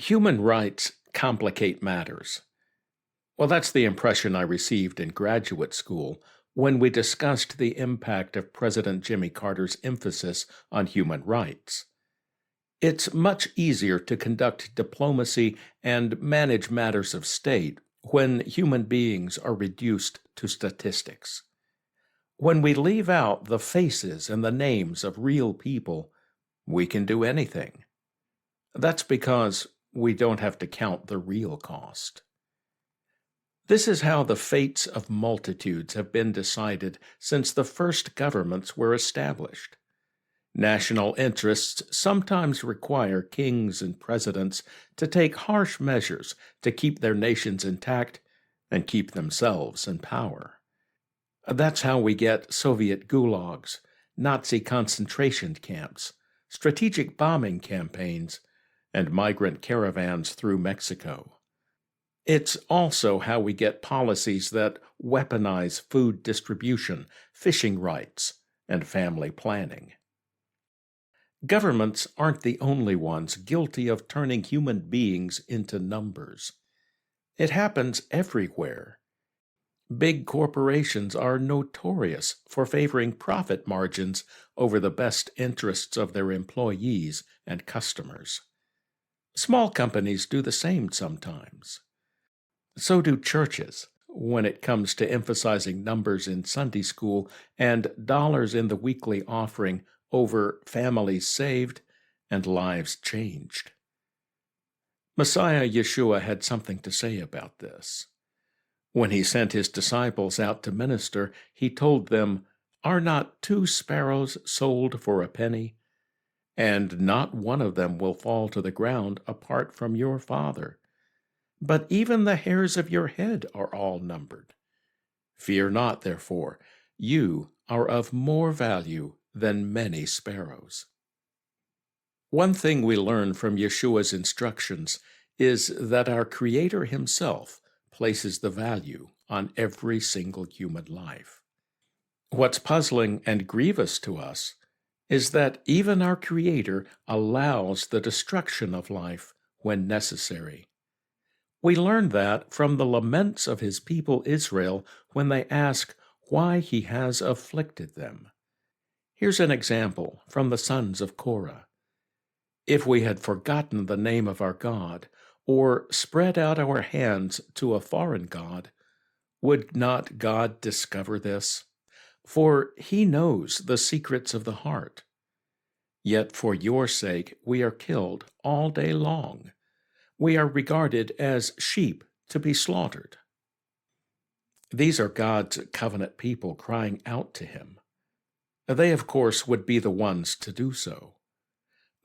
Human rights complicate matters. Well, that's the impression I received in graduate school when we discussed the impact of President Jimmy Carter's emphasis on human rights. It's much easier to conduct diplomacy and manage matters of state when human beings are reduced to statistics. When we leave out the faces and the names of real people, we can do anything. That's because we don't have to count the real cost. This is how the fates of multitudes have been decided since the first governments were established. National interests sometimes require kings and presidents to take harsh measures to keep their nations intact and keep themselves in power. That's how we get Soviet gulags, Nazi concentration camps, strategic bombing campaigns, and migrant caravans through Mexico. It's also how we get policies that weaponize food distribution, fishing rights, and family planning. Governments aren't the only ones guilty of turning human beings into numbers. It happens everywhere. Big corporations are notorious for favoring profit margins over the best interests of their employees and customers. Small companies do the same sometimes. So do churches when it comes to emphasizing numbers in Sunday school and dollars in the weekly offering over families saved and lives changed. Messiah Yeshua had something to say about this. When he sent his disciples out to minister, he told them, "Are not 2 sparrows sold for a penny? And not one of them will fall to the ground apart from your Father. But even the hairs of your head are all numbered. Fear not, therefore, you are of more value than many sparrows." One thing we learn from Yeshua's instructions is that our Creator himself places the value on every single human life. What's puzzling and grievous to us is that even our Creator allows the destruction of life when necessary. We learn that from the laments of his people Israel when they ask why he has afflicted them. Here's an example from the sons of Korah. If we had forgotten the name of our God, or spread out our hands to a foreign god, would not God discover this? For he knows the secrets of the heart. Yet for your sake we are killed all day long. We are regarded as sheep to be slaughtered. These are God's covenant people crying out to him. They, of course, would be the ones to do so.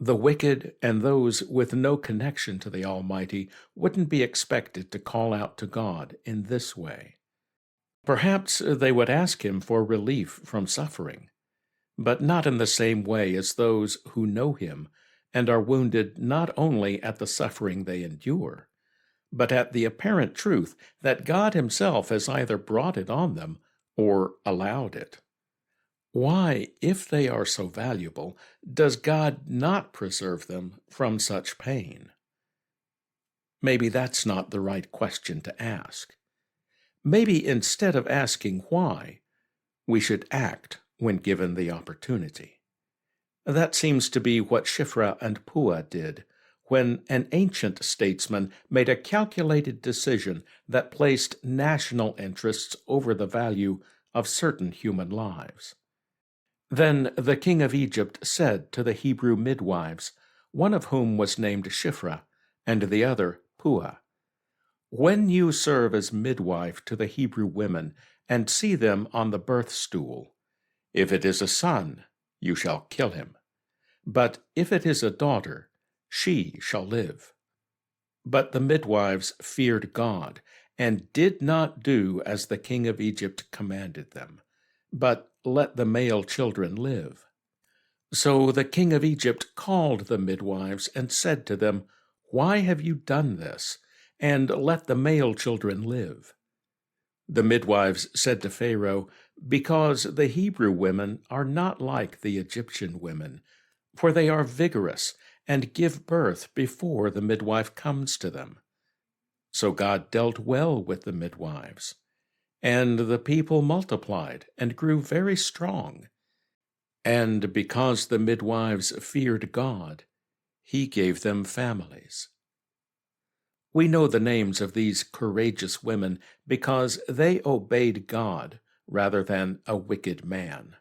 The wicked and those with no connection to the Almighty wouldn't be expected to call out to God in this way. Perhaps they would ask him for relief from suffering, but not in the same way as those who know him and are wounded not only at the suffering they endure, but at the apparent truth that God himself has either brought it on them or allowed it. Why, if they are so valuable, does God not preserve them from such pain? Maybe that's not the right question to ask. Maybe instead of asking why, we should act when given the opportunity. That seems to be what Shifra and Puah did when an ancient statesman made a calculated decision that placed national interests over the value of certain human lives. Then the king of Egypt said to the Hebrew midwives, one of whom was named Shifra, and the other Puah, "When you serve as midwife to the Hebrew women and see them on the birth stool, if it is a son, you shall kill him. But if it is a daughter, she shall live." But the midwives feared God and did not do as the king of Egypt commanded them, but let the male children live. So the king of Egypt called the midwives and said to them, "Why have you done this, and let the male children live?" The midwives said to Pharaoh, "Because the Hebrew women are not like the Egyptian women, for they are vigorous and give birth before the midwife comes to them. So God dealt well with the midwives, and the people multiplied and grew very strong. And because the midwives feared God, he gave them families. We know the names of these courageous women because they obeyed God rather than a wicked man.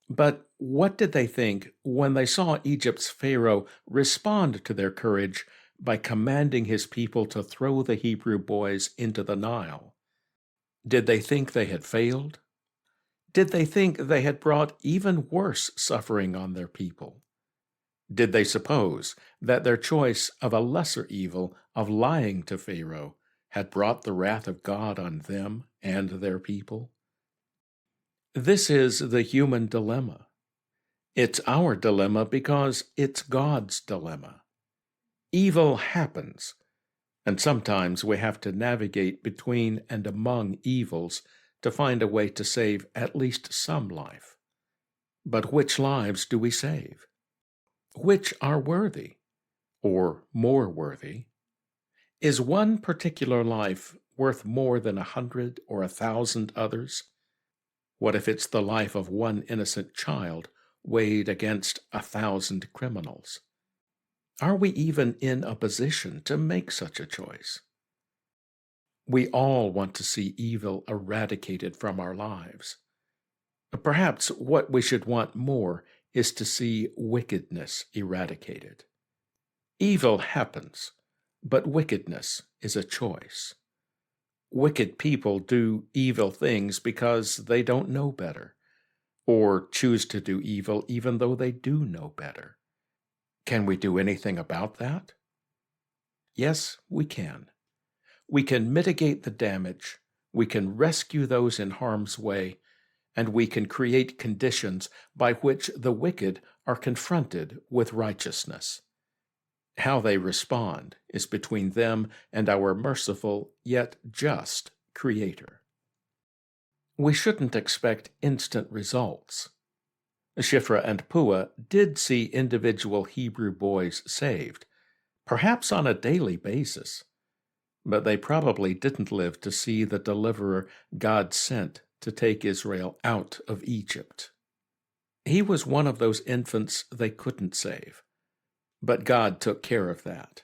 But what did they think when they saw Egypt's Pharaoh respond to their courage by commanding his people to throw the Hebrew boys into the Nile? Did they think they had failed? Did they think they had brought even worse suffering on their people? Did they suppose that their choice of a lesser evil of lying to Pharaoh had brought the wrath of God on them and their people? This is the human dilemma. It's our dilemma because it's God's dilemma. Evil happens, and sometimes we have to navigate between and among evils to find a way to save at least some life. But which lives do we save? Which are worthy, or more worthy? Is one particular life worth more than 100 or 1,000 others? What if it's the life of one innocent child weighed against 1,000 criminals? Are we even in a position to make such a choice? We all want to see evil eradicated from our lives. Perhaps what we should want more is to see wickedness eradicated. Evil happens, but wickedness is a choice. Wicked people do evil things because they don't know better, or choose to do evil even though they do know better. Can we do anything about that? Yes, we can. We can mitigate the damage, we can rescue those in harm's way, and we can create conditions by which the wicked are confronted with righteousness. How they respond is between them and our merciful yet just Creator. We shouldn't expect instant results. Shiphrah and Puah did see individual Hebrew boys saved, perhaps on a daily basis, but they probably didn't live to see the deliverer God sent to take Israel out of Egypt. He was one of those infants they couldn't save, but God took care of that.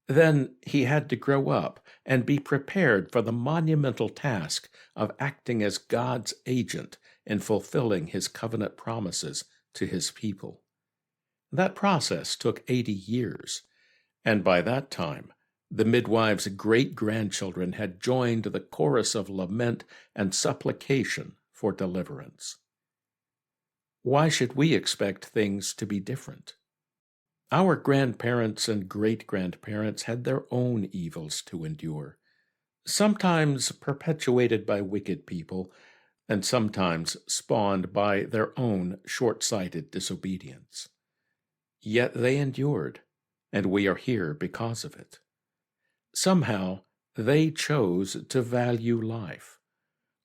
Then he had to grow up and be prepared for the monumental task of acting as God's agent in fulfilling his covenant promises to his people. That process took 80 years, and by that time, the midwives' great-grandchildren had joined the chorus of lament and supplication for deliverance. Why should we expect things to be different? Our grandparents and great-grandparents had their own evils to endure, sometimes perpetuated by wicked people, and sometimes spawned by their own short-sighted disobedience. Yet they endured, and we are here because of it. Somehow, they chose to value life,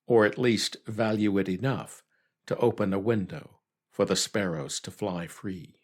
or at least value it enough to open a window for the sparrows to fly free.